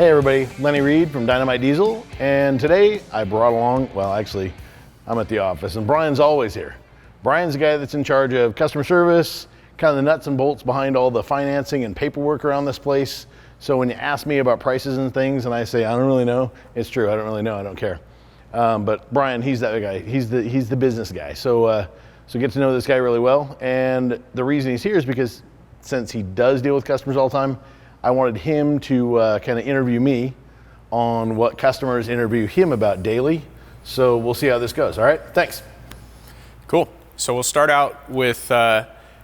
Hey everybody, Lenny Reed from Dynomite Diesel, and today I brought along, well actually, I'm at the office and Brian's always here. Brian's the guy that's in charge of customer service, kind of the nuts and bolts behind all the financing and paperwork around this place. So when you ask me about prices and things and I say, I don't really know, it's true, I don't really know, I don't care. But Brian, he's that guy, he's the business guy. So get to know this guy really well. And the reason he's here is because since he does deal with customers all the time, I wanted him to kind of interview me on what customers interview him about daily. So we'll see how this goes. All right, thanks. Cool. So we'll start out with,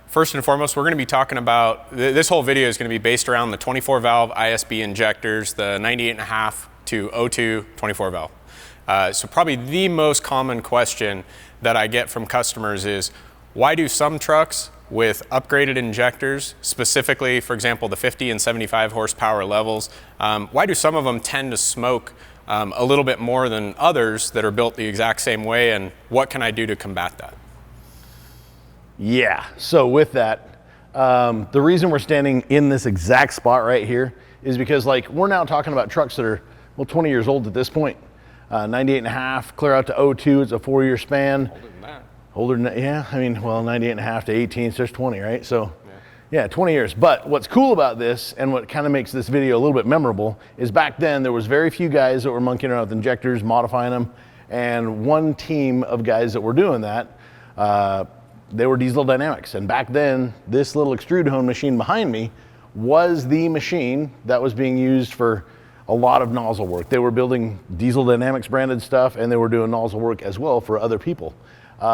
first and foremost, we're going to be talking about, this whole video is going to be based around the 24 valve ISB injectors, the 98.5 to O2 24 valve. So probably the most common question that I get from customers is, why do some trucks with upgraded injectors, specifically, for example, the 50 and 75 horsepower levels, why do some of them tend to smoke a little bit more than others that are built the exact same way, and what can I do to combat that? Yeah, so with that, the reason we're standing in this exact spot right here is because like we're now talking about trucks that are, well, 20 years old at this point. 98.5, clear out to O2, it's a 4-year span. Older than that. Older than that, yeah, I mean, well, 98.5 to 18, so there's 20, right? So, yeah, 20 years. But what's cool about this, and what kind of makes this video a little bit memorable, is back then there was very few guys that were monkeying around with injectors, modifying them, and one team of guys that were doing that, they were Diesel Dynamics. And back then, this little extrude hone machine behind me was the machine that was being used for a lot of nozzle work. They were building Diesel Dynamics branded stuff, and they were doing nozzle work as well for other people.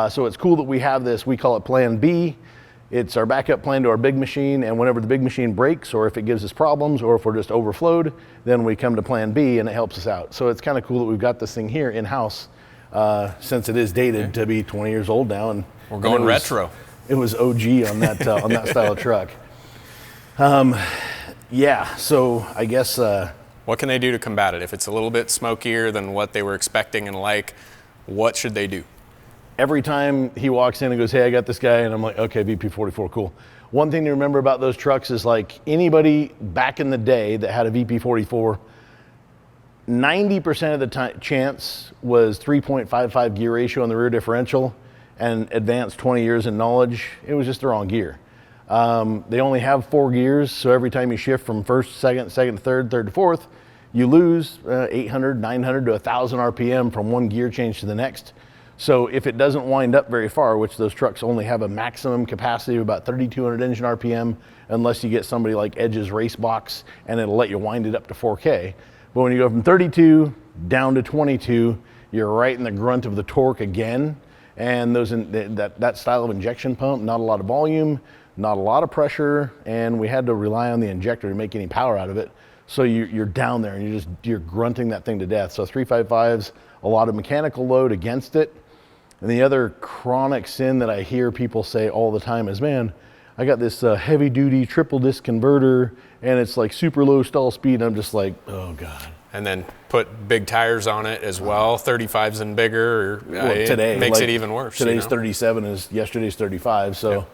So it's cool that we have this, we call it Plan B. It's our backup plan to our big machine, and whenever the big machine breaks, or if it gives us problems, or if we're just overflowed, then we come to Plan B and it helps us out. So it's kind of cool that we've got this thing here in-house, since it is dated to be 20 years old now. And we're going retro. It was OG on that, on that style of truck. Yeah, so I guess... what can they do to combat it? If it's a little bit smokier than what they were expecting and like, what should they do? Every time he walks in and goes, hey, I got this guy, and I'm like, okay, VP44, cool. One thing to remember about those trucks is like anybody back in the day that had a VP44, 90% of the chance was 3.55 gear ratio on the rear differential and advanced 20 years in knowledge. It was just the wrong gear. They only have 4 gears, so every time you shift from first, second to third to fourth, you lose 800, 900 to 1,000 RPM from one gear change to the next. So if it doesn't wind up very far, which those trucks only have a maximum capacity of about 3,200 engine RPM, unless you get somebody like Edge's Race Box, and it'll let you wind it up to 4K. But when you go from 32 down to 22, you're right in the grunt of the torque again. And that style of injection pump, not a lot of volume, not a lot of pressure, and we had to rely on the injector to make any power out of it. So you're down there and you're grunting that thing to death. So 355's a lot of mechanical load against it. And the other chronic sin that I hear people say all the time is, man, I got this heavy duty triple disc converter and it's like super low stall speed. And I'm just like, oh God. And then put big tires on it as well, 35s and bigger. Today it makes it even worse. Today's 37 is yesterday's 35. So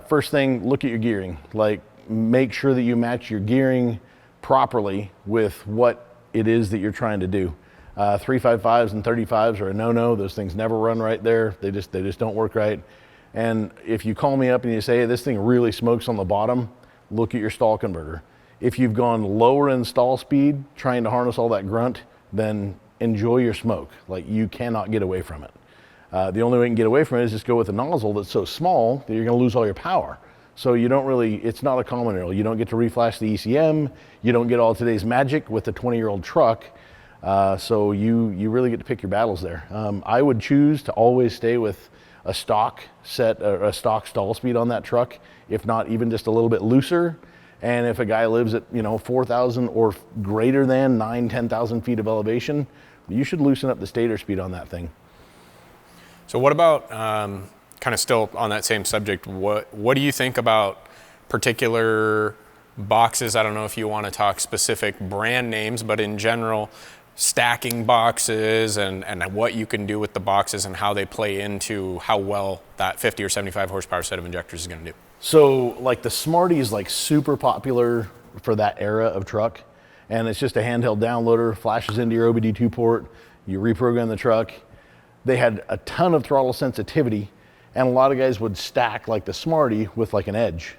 first thing, look at your gearing. Like make sure that you match your gearing properly with what it is that you're trying to do. 355s and 35s are a no-no. Those things never run right there. They just don't work right. And if you call me up and you say, hey, this thing really smokes on the bottom, look at your stall converter. If you've gone lower in stall speed, trying to harness all that grunt, then enjoy your smoke. Like you cannot get away from it. The only way you can get away from it is just go with a nozzle that's so small that you're gonna lose all your power. So you don't really, it's not a common arrow. You don't get to reflash the ECM. You don't get all today's magic with a 20-year-old truck. So you really get to pick your battles there. I would choose to always stay with a stock set or a stock stall speed on that truck, if not even just a little bit looser. And if a guy lives at 4,000 or greater than 10,000 feet of elevation, you should loosen up the stator speed on that thing. So what about, kind of still on that same subject, what do you think about particular boxes? I don't know if you want to talk specific brand names, but in general, stacking boxes and what you can do with the boxes and how they play into how well that 50 or 75 horsepower set of injectors is going to do. So like the Smarty is like super popular for that era of truck. And it's just a handheld downloader, flashes into your OBD2 port, you reprogram the truck. They had a ton of throttle sensitivity, and a lot of guys would stack like the Smarty with like an Edge.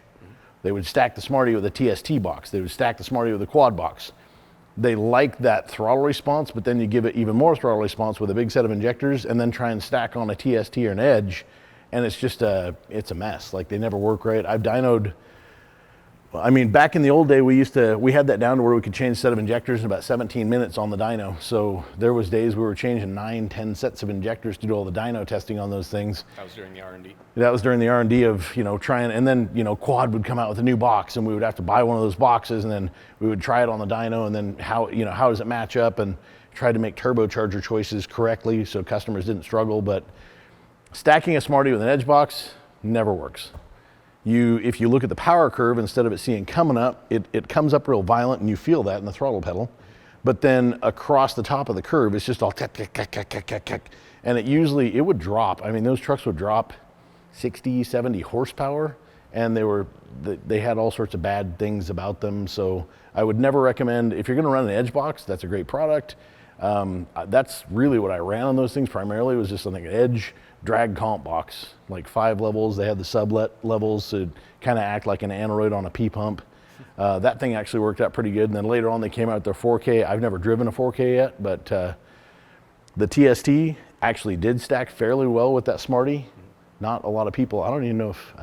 They would stack the Smarty with a TST box. They would stack the Smarty with a quad box. They like that throttle response, but then you give it even more throttle response with a big set of injectors and then try and stack on a TST or an Edge, and it's just it's a mess. Like, they never work right. I've dynoed, I mean, back in the old day, we had that down to where we could change a set of injectors in about 17 minutes on the dyno. So there was days we were changing 9, 10 sets of injectors to do all the dyno testing on those things. That was during the R&D. That was during the R&D of, trying, and then, Quad would come out with a new box, and we would have to buy one of those boxes, and then we would try it on the dyno, and then how does it match up, and try to make turbocharger choices correctly so customers didn't struggle. But stacking a Smarty with an Edge box never works. If you look at the power curve, instead of it seeing coming up, it comes up real violent, and you feel that in the throttle pedal. But then across the top of the curve, it's just all and it would drop. I mean, those trucks would drop 60, 70 horsepower, and they had all sorts of bad things about them. So I would never recommend, if you're going to run an Edge box, that's a great product. That's really what I ran on those things primarily, was just something, an Edge drag comp box, like 5 levels. They had the sublet levels to kind of act like an aneroid on a P pump. That thing actually worked out pretty good. And then later on, they came out with their 4K. I've never driven a 4K yet, but the TST actually did stack fairly well with that Smarty. Not a lot of people, I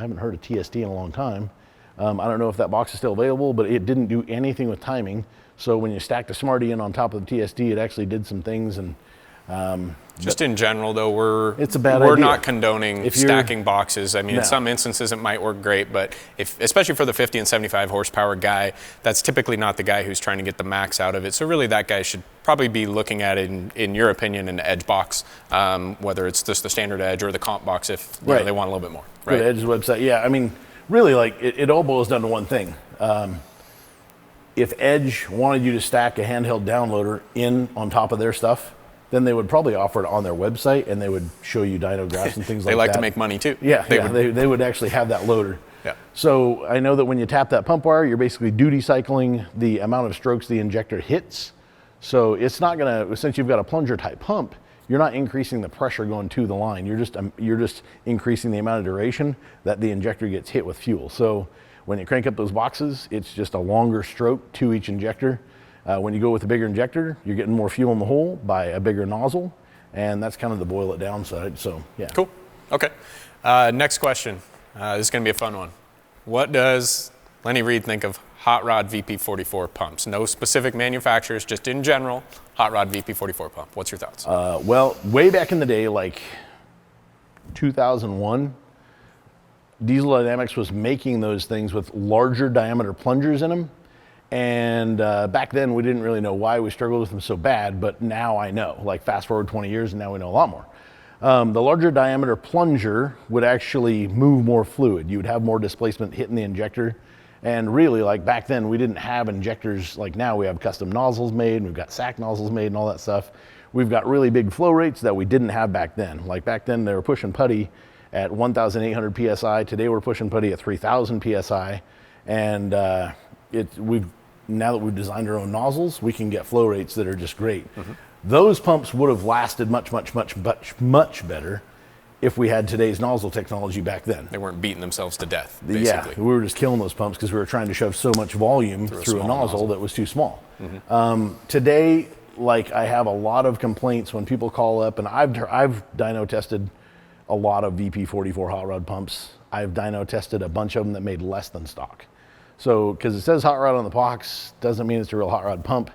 haven't heard of TST in a long time. I don't know if that box is still available, but it didn't do anything with timing. So when you stacked the Smarty in on top of the TST, it actually did some things. And just in general, though, we're idea. not condoning stacking boxes. I mean, in some instances it might work great, but especially for the 50 and 75 horsepower guy, that's typically not the guy who's trying to get the max out of it. So really, that guy should probably be looking at it, in your opinion, an Edge box, whether it's just the standard Edge or the comp box if they want a little bit more. Right. Go to Edge's website. Yeah, I mean, really, like it all boils down to one thing. If Edge wanted you to stack a handheld downloader in on top of their stuff, then they would probably offer it on their website, and they would show you dyno graphs and things like that. They like to make money too. Yeah, they would actually have that loader. Yeah. So I know that when you tap that pump wire, you're basically duty cycling the amount of strokes the injector hits. So it's not gonna, since you've got a plunger type pump, you're not increasing the pressure going to the line. You're just increasing the amount of duration that the injector gets hit with fuel. So when you crank up those boxes, it's just a longer stroke to each injector. When you go with a bigger injector, you're getting more fuel in the hole by a bigger nozzle, and that's kind of the boil it down side. So yeah. Cool. Okay. Next question. This is going to be a fun one. What does Lenny Reed think of hot rod VP44 pumps? No specific manufacturers, just in general, hot rod VP44 pump. What's your thoughts? Well, way back in the day, like 2001, Diesel Dynamics was making those things with larger diameter plungers in them. And back then, we didn't really know why we struggled with them so bad, but now I know. Like, fast forward 20 years, and now we know a lot more. The larger diameter plunger would actually move more fluid. You would have more displacement hitting the injector. And really, like back then, we didn't have injectors like now. We have custom nozzles made, and we've got sack nozzles made and all that stuff. We've got really big flow rates that we didn't have back then. Like back then, they were pushing putty at 1,800 PSI. Today, we're pushing putty at 3,000 PSI. And now that we've designed our own nozzles, we can get flow rates that are just great. Mm-hmm. Those pumps would have lasted much better if we had today's nozzle technology back then. They weren't beating themselves to death, basically. Yeah, we were just killing those pumps because we were trying to shove so much volume through a nozzle that was too small. Mm-hmm. Today, like, I have a lot of complaints when people call up, and I've dyno tested a lot of VP44 hot rod pumps. I've dyno tested a bunch of them that made less than stock. So, because it says hot rod on the box, doesn't mean it's a real hot rod pump.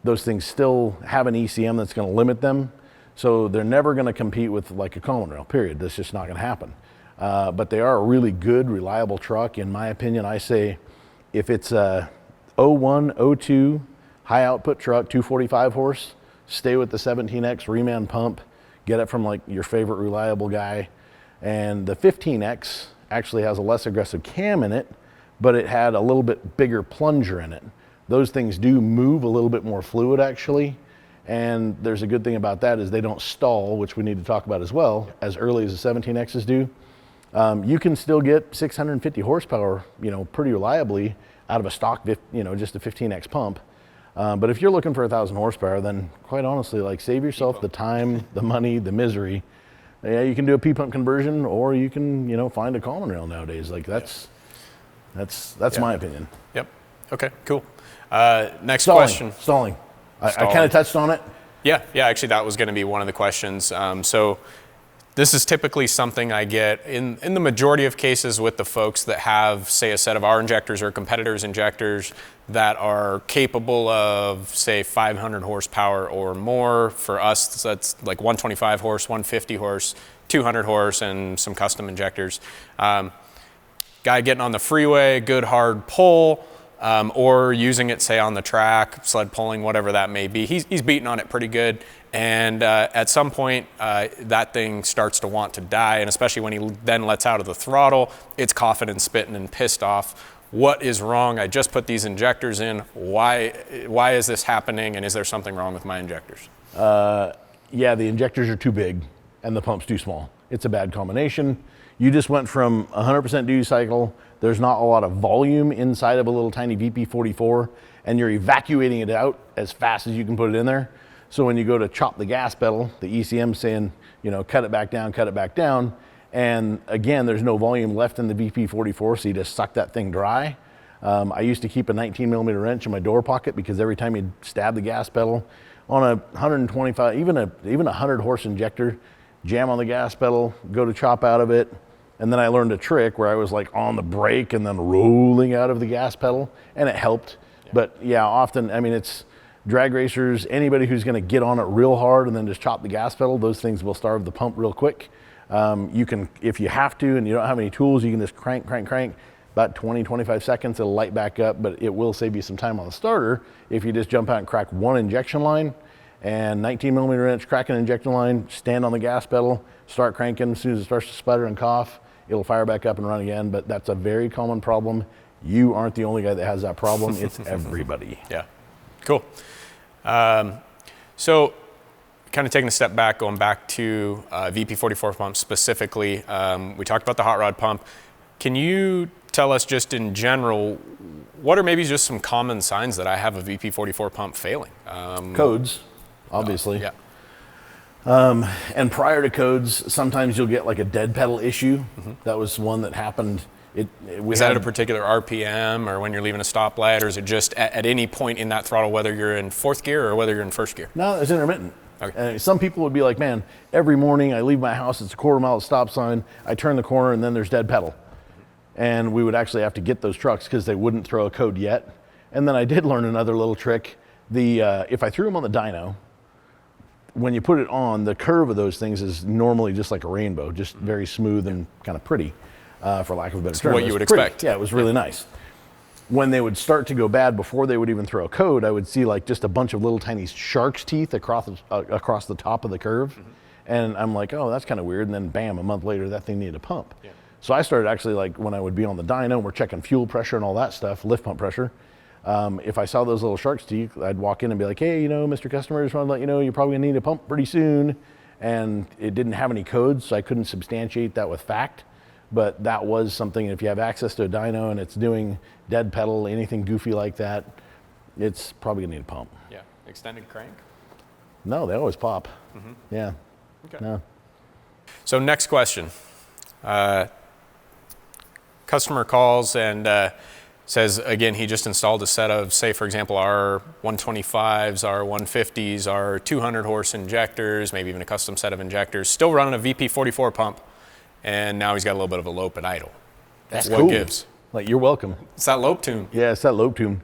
Those things still have an ECM that's going to limit them. So they're never going to compete with like a common rail, period. That's just not going to happen. But they are a really good, reliable truck. In my opinion, I say if it's a 01, 02, high output truck, 245 horse, stay with the 17X reman pump, get it from like your favorite reliable guy. And the 15X actually has a less aggressive cam in it, but it had a little bit bigger plunger in it. Those things do move a little bit more fluid actually. And there's a good thing about that is they don't stall, which we need to talk about as well, as early as the 17Xs do. You can still get 650 horsepower, pretty reliably out of a stock, just a 15X pump. But if you're looking for 1,000 horsepower, then quite honestly, like save yourself the time, the money, the misery. Yeah, you can do a P-pump conversion, or you can, you know, find a common rail nowadays. Like that's my opinion. Yep. Okay, cool. Next question. Stalling. I kind of touched on it. Yeah, actually that was going to be one of the questions. So this is typically something I get in the majority of cases with the folks that have, say, a set of our injectors or competitors' injectors that are capable of, say, 500 horsepower or more. For us, that's like 125 horse, 150 horse, 200 horse, and some custom injectors. Guy getting on the freeway, good hard pull, or using it, say, on the track, sled pulling, whatever that may be. He's beating on it pretty good. And at some point, that thing starts to want to die, and especially when he then lets out of the throttle, it's coughing and spitting and pissed off. What is wrong? I just put these injectors in. Why is this happening, and is there something wrong with my injectors? Yeah, the injectors are too big, and the pump's too small. It's a bad combination. You just went from 100% duty cycle. There's not a lot of volume inside of a little tiny VP44, and you're evacuating it out as fast as you can put it in there. So when you go to chop the gas pedal, the ECM's saying, you know, cut it back down. And again, there's no volume left in the VP44, so you just suck that thing dry. I used to keep a 19 millimeter wrench in my door pocket because every time you'd stab the gas pedal on a 125, even a 100 horse injector, jam on the gas pedal, go to chop out of it. And then I learned a trick where I was like on the brake and then rolling out of the gas pedal, and it helped. Yeah. But yeah, often, I mean, it's drag racers, anybody who's going to get on it real hard and then just chop the gas pedal, those things will starve the pump real quick. You can, if you have to and you don't have any tools, you can just crank. About 20, 25 seconds, it'll light back up, but it will save you some time on the starter if you just jump out and crack one injection line and 19 millimeter wrench, crack an injection line, stand on the gas pedal, start cranking. As soon as it starts to sputter and cough, it'll fire back up and run again. But that's a very common problem. You aren't the only guy that has that problem. It's everybody. Yeah, cool. So kind of taking a step back, going back to VP44 pump specifically, we talked about the hot rod pump. Can you tell us just in general, what are maybe just some common signs that I have a VP44 pump failing? Codes, obviously. Yeah. And prior to codes, sometimes you'll get like a dead pedal issue. Mm-hmm. That was one that happened. Is that at a particular RPM or when you're leaving a stoplight, or is it just at any point in that throttle, whether you're in fourth gear or whether you're in first gear? No, it's intermittent. Okay. Some people would be like, man, every morning I leave my house, it's a quarter mile stop sign, I turn the corner and then there's dead pedal. And we would actually have to get those trucks because they wouldn't throw a code yet. And then I did learn another little trick. If I threw them on the dyno, when you put it on, the curve of those things is normally just like a rainbow, just very smooth and kind of pretty, for lack of a better term. What you would expect. Yeah, it was really nice. When they would start to go bad, before they would even throw a code, I would see like just a bunch of little tiny shark's teeth across the top of the curve. Mm-hmm. And I'm like, oh, that's kind of weird. And then bam, a month later, that thing needed a pump. Yeah. So I started actually, like when I would be on the dyno, we're checking fuel pressure and all that stuff, lift pump pressure. If I saw those little shark's teeth, I'd walk in and be like, hey, you know, Mr. Customer, just want to let you know you're probably gonna need a pump pretty soon. And it didn't have any codes, so I couldn't substantiate that with fact. But that was something, if you have access to a dyno and it's doing dead pedal, anything goofy like that, it's probably gonna need a pump. Yeah, extended crank? No, they always pop. Mm-hmm. Yeah, okay. No. So next question. Customer calls and says, again, he just installed a set of, say, for example, our 125s, our 150s, our 200 horse injectors, maybe even a custom set of injectors, still running a VP44 pump, and now he's got a little bit of a lope and idle. That's what cool. Gives? Like, you're welcome. It's that lope tune. Yeah, it's that lope tune.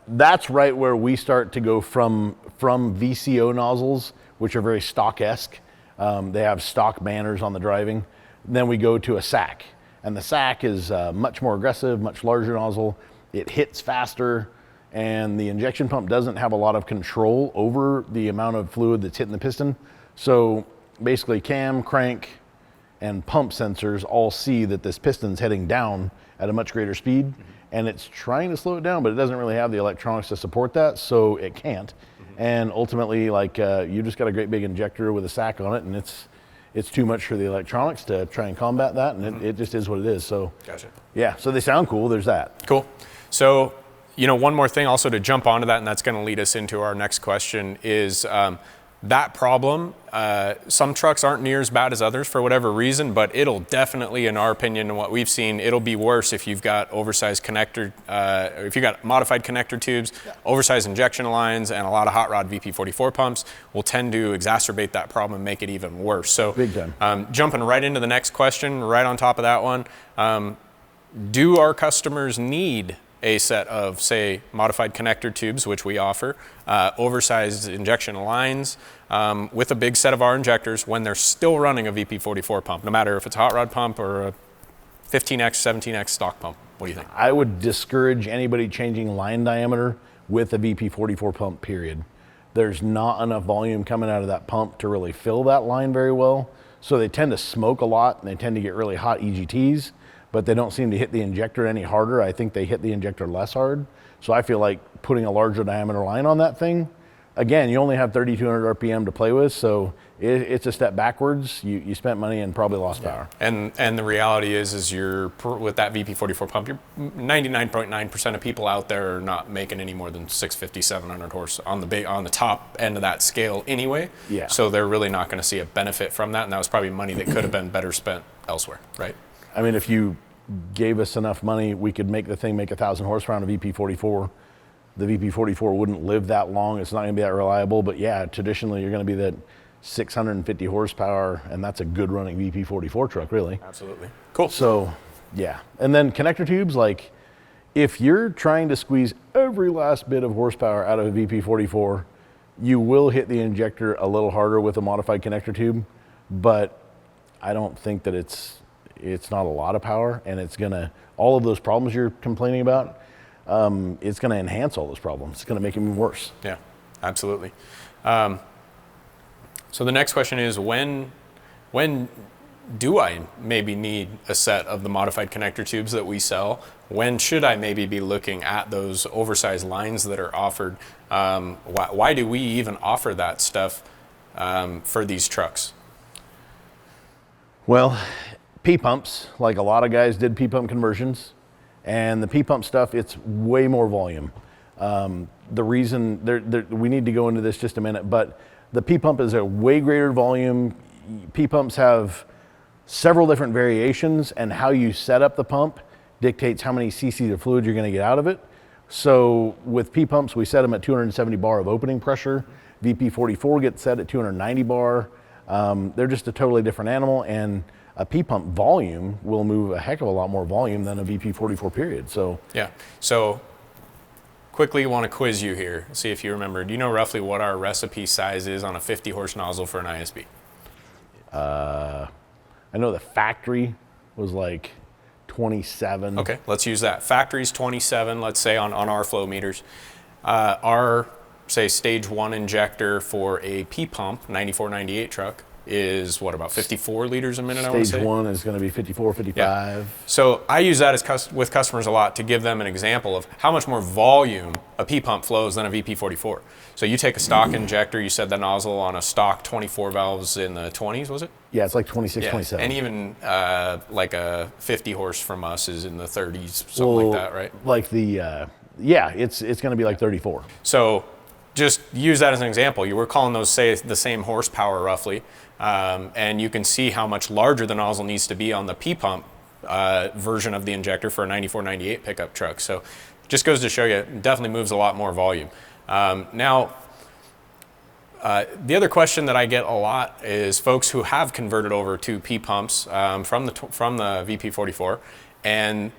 That's right where we start to go from VCO nozzles, which are very stock-esque. They have stock banners on the driving. Then we go to a sack. And the sack is much more aggressive, much larger nozzle. It hits faster, and the injection pump doesn't have a lot of control over the amount of fluid that's hitting the piston. So basically cam, crank, and pump sensors all see that this piston's heading down at a much greater speed, and it's trying to slow it down, but it doesn't really have the electronics to support that, so it can't. And ultimately, like, you just got a great big injector with a sack on it, and it's too much for the electronics to try and combat that, and it just is what it is. So, gotcha. Yeah, so they sound cool. There's that. Cool. So one more thing also to jump onto that, and that's going to lead us into our next question, is that problem. Some trucks aren't near as bad as others for whatever reason, but it'll definitely, in our opinion and what we've seen, it'll be worse if you've got oversized connector, if you've got modified connector tubes, oversized injection lines, and a lot of hot rod VP44 pumps will tend to exacerbate that problem and make it even worse. So big time. Jumping right into the next question, right on top of that one, do our customers need a set of, say, modified connector tubes, which we offer, oversized injection lines, with a big set of our injectors when they're still running a VP44 pump, no matter if it's a hot rod pump or a 15X, 17X stock pump? What do you think? I would discourage anybody changing line diameter with a VP44 pump, period. There's not enough volume coming out of that pump to really fill that line very well. So they tend to smoke a lot and they tend to get really hot EGTs, but they don't seem to hit the injector any harder. I think they hit the injector less hard. So I feel like putting a larger diameter line on that thing, again, you only have 3,200 RPM to play with, so it's a step backwards. You spent money and probably lost power. And the reality is you're, with that VP44 pump, you're 99.9% of people out there are not making any more than 650, 700 horse on the top end of that scale anyway. Yeah. So they're really not going to see a benefit from that, and that was probably money that could have been better spent elsewhere, right? I mean, if you gave us enough money, we could make the thing make 1,000 horsepower on a VP44. The VP44 wouldn't live that long. It's not going to be that reliable, but yeah, traditionally you're going to be that 650 horsepower, and that's a good running VP44 truck, really. Absolutely. Cool. So, yeah. And then connector tubes, like if you're trying to squeeze every last bit of horsepower out of a VP44, you will hit the injector a little harder with a modified connector tube, but I don't think that it's not a lot of power, and it's gonna, all of those problems you're complaining about, it's gonna enhance all those problems. It's gonna make them worse. Yeah, absolutely. So the next question is, when do I maybe need a set of the modified connector tubes that we sell? When should I maybe be looking at those oversized lines that are offered? Why do we even offer that stuff for these trucks? Well, P-pumps, like a lot of guys did P-pump conversions, and the P-pump stuff, it's way more volume. The reason, we need to go into this just a minute, but the P-pump is a way greater volume. P-pumps have several different variations, and how you set up the pump dictates how many cc's of fluid you're gonna get out of it. So with P-pumps, we set them at 270 bar of opening pressure. VP44 gets set at 290 bar. They're just a totally different animal, and a P-pump volume will move a heck of a lot more volume than a VP44 period. So yeah. So quickly want to quiz you here, see if you remember. Do you know roughly what our recipe size is on a 50 horse nozzle for an ISB? I know the factory was like 27. Okay, let's use that. Factory's 27, let's say on our flow meters. Our, say, stage 1 injector for a P-pump, 94, 98 truck, is what, about 54 liters a minute, I want to say? Stage 1 is going to be 54, 55. Yeah. So I use that with customers a lot to give them an example of how much more volume a P-pump flows than a VP44. So you take a stock injector, you set the nozzle on a stock 24 valves in the 20s, was it? Yeah, it's like 26, 27. And even like a 50 horse from us is in the 30s, something like that, right? Like the, yeah, it's going to be like 34. So just use that as an example. We're calling those, say, the same horsepower roughly. And you can see how much larger the nozzle needs to be on the P-pump version of the injector for a 94, 98 pickup truck. So just goes to show you, it definitely moves a lot more volume. Now, the other question that I get a lot is folks who have converted over to P-pumps from the VP44, and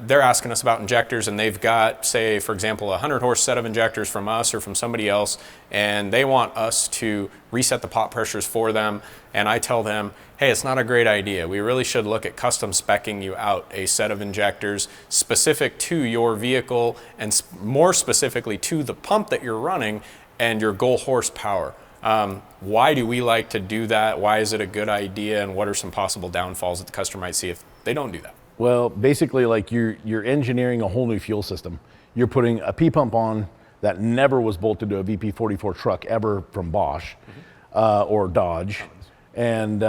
they're asking us about injectors, and they've got, say, for example, a 100 horse set of injectors from us or from somebody else, and they want us to reset the pot pressures for them. And I tell them, hey, it's not a great idea. We really should look at custom speccing you out a set of injectors specific to your vehicle and more specifically to the pump that you're running and your goal horsepower. Why do we like to do that? Why is it a good idea? And what are some possible downfalls that the customer might see if they don't do that? Well, basically, like you're engineering a whole new fuel system. You're putting a P-pump on that never was bolted to a VP44 truck ever from Bosch or Dodge, and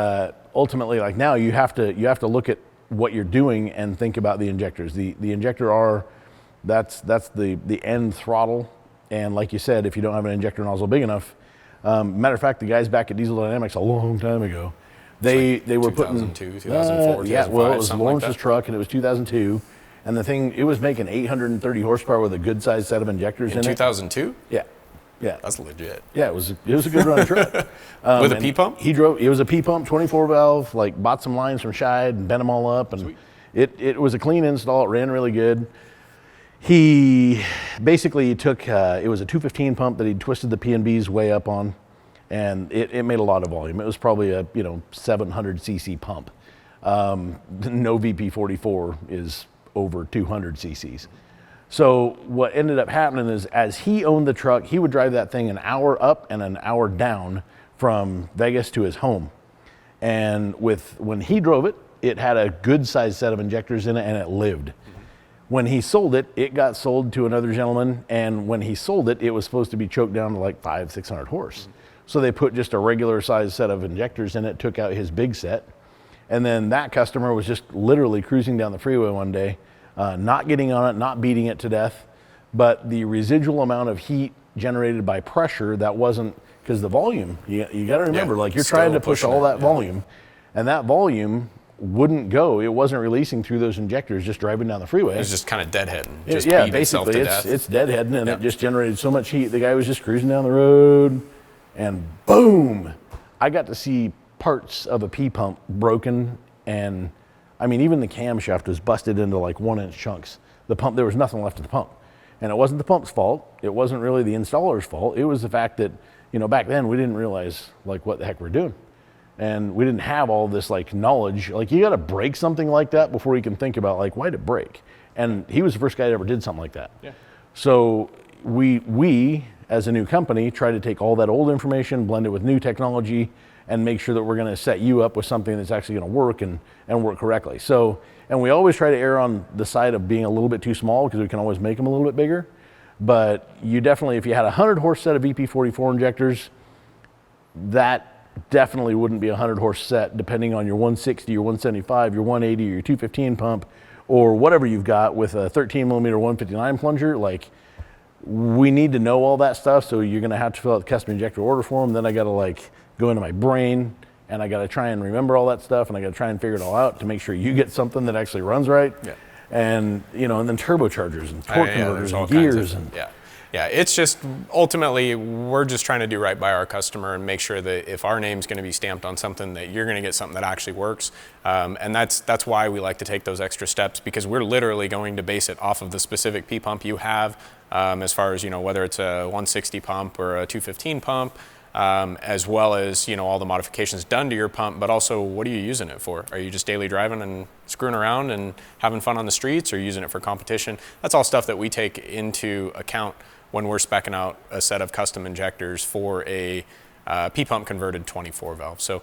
ultimately, like now you have to look at what you're doing and think about the injectors. The injector are That's the end throttle. And like you said, if you don't have an injector nozzle big enough, matter of fact, the guys back at Diesel Dynamics a long time ago, they were putting 2002, 2004, yeah, well, it was something Lawrence's like that. truck, and it was 2002, and the thing, it was making 830 horsepower with a good sized set of injectors in 2002? it. Yeah. That's legit. Yeah, it was a good running truck. With a and P pump? He drove. It was a P pump, 24 valve. Like bought some lines from Scheid and bent them all up, and it was a clean install. It ran really good. He basically took. It was a 215 pump that he twisted the P&Bs way up on, and it made a lot of volume. It was probably a 700 cc pump. No VP44 is over 200 cc's. So what ended up happening is, as he owned the truck, he would drive that thing an hour up and an hour down from Vegas to his home. And when he drove it, it had a good sized set of injectors in it, and it lived. When he sold it, it got sold to another gentleman, and when he sold it, it was supposed to be choked down to like 500-600 horse. So they put just a regular sized set of injectors in it, took out his big set, and then that customer was just literally cruising down the freeway one day, not getting on it, not beating it to death, but the residual amount of heat generated by pressure that wasn't, because the volume, you got to remember, like you're trying to push all that volume, and that volume wouldn't go. It wasn't releasing through those injectors just driving down the freeway. It was just kind of deadheading. Just Yeah, beat itself basically, to death. it's deadheading, and it just generated so much heat. The guy was just cruising down the road, and boom! I got to see parts of a P pump broken, and I mean, even the camshaft was busted into like 1-inch chunks. The pump, there was nothing left of the pump. And it wasn't the pump's fault. It wasn't really the installer's fault. It was the fact that, back then we didn't realize like what the heck we're doing. And we didn't have all this like knowledge. Like you got to break something like that before you can think about like, why'd it break? And he was the first guy that ever did something like that. Yeah. So we as a new company try to take all that old information, blend it with new technology, and make sure that we're going to set you up with something that's actually going to work and work correctly. So, and we always try to err on the side of being a little bit too small, because we can always make them a little bit bigger. But you definitely, if you had a 100 horse set of VP44 injectors, that definitely wouldn't be a 100 horse set, depending on your 160, your 175, your 180, or your 215 pump, or whatever you've got with a 13 millimeter 159 plunger. Like, we need to know all that stuff. So you're going to have to fill out the custom injector order form. Then I got to like go into my brain, and I got to try and remember all that stuff, and I got to try and figure it all out to make sure you get something that actually runs right. Yeah. And and then turbochargers and torque converters and gears Yeah, it's just ultimately we're just trying to do right by our customer and make sure that if our name's going to be stamped on something, that you're going to get something that actually works. And that's why we like to take those extra steps, because we're literally going to base it off of the specific P pump you have, as far as whether it's a 160 pump or a 215 pump. As well as all the modifications done to your pump, but also what are you using it for? Are you just daily driving and screwing around and having fun on the streets, or using it for competition? That's all stuff that we take into account when we're speccing out a set of custom injectors for a P pump converted 24 valve. So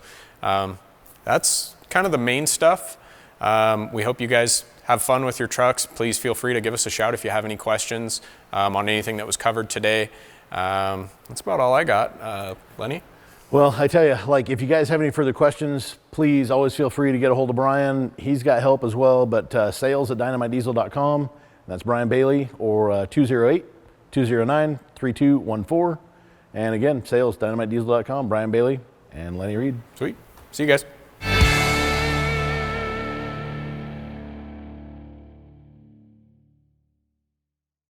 that's kind of the main stuff. We hope you guys have fun with your trucks. Please feel free to give us a shout if you have any questions on anything that was covered today. That's about all I got. Lenny? Well, I tell you, like, if you guys have any further questions, please always feel free to get a hold of Brian. He's got help as well, but sales@dynomitediesel.com. That's Brian Bailey, or 208-209-3214. And again, sales@dynomitediesel.com, Brian Bailey and Lenny Reed. Sweet. See you guys.